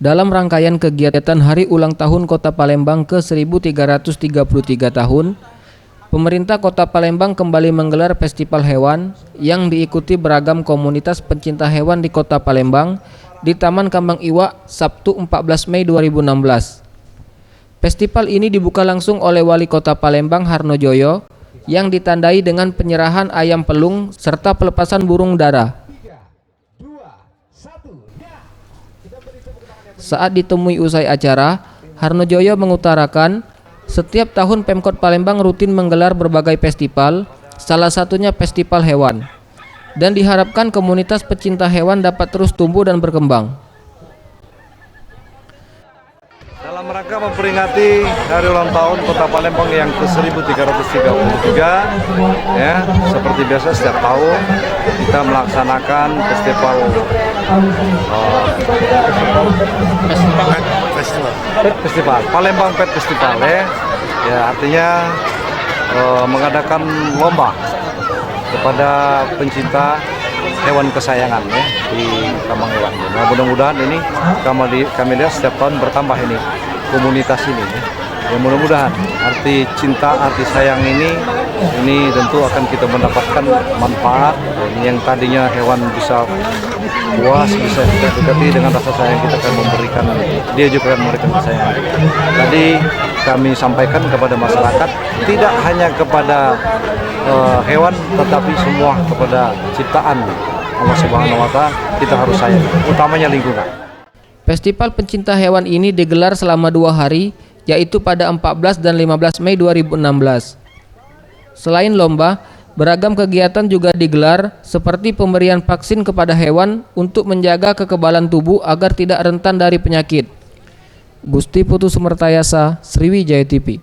Dalam rangkaian kegiatan Hari Ulang Tahun Kota Palembang ke-1333 tahun, pemerintah Kota Palembang kembali menggelar festival hewan yang diikuti beragam komunitas pencinta hewan di Kota Palembang di Taman Kambang Iwak Sabtu 14 Mei 2016. Festival ini dibuka langsung oleh Wali Kota Palembang Harnojoyo yang ditandai dengan penyerahan ayam pelung serta pelepasan burung dara. Saat ditemui usai acara, Harnojoyo mengutarakan setiap tahun Pemkot Palembang rutin menggelar berbagai festival, salah satunya festival hewan, dan diharapkan komunitas pecinta hewan dapat terus tumbuh dan berkembang. Dalam rangka memperingati Hari Ulang Tahun Kota Palembang yang ke-1333, ya, seperti biasa setiap tahun kita melaksanakan festival Palembang Pet Festival, ya artinya mengadakan lomba kepada pencinta hewan kesayangan, ya, di Kambang Iwak. Nah, mudah-mudahan ini kami lihat setiap tahun bertambah ini komunitas ini, ya. Ya, mudah-mudahan arti cinta, arti sayang ini tentu akan kita mendapatkan manfaat. Yang tadinya hewan bisa puas, bisa kita dekati dengan rasa sayang, kita akan memberikan, dia juga akan memberikan kesayangan. Tadi kami sampaikan kepada masyarakat, tidak hanya kepada hewan, tetapi semua kepada ciptaan Allah Subhanahu wa Ta'ala kita harus sayang, utamanya lingkungan. Festival pencinta hewan ini digelar selama 2 hari, yaitu pada 14 dan 15 Mei 2016. Selain lomba, beragam kegiatan juga digelar seperti pemberian vaksin kepada hewan untuk menjaga kekebalan tubuh agar tidak rentan dari penyakit. Gusti Putu Sumertayasa, Sriwijaya TV.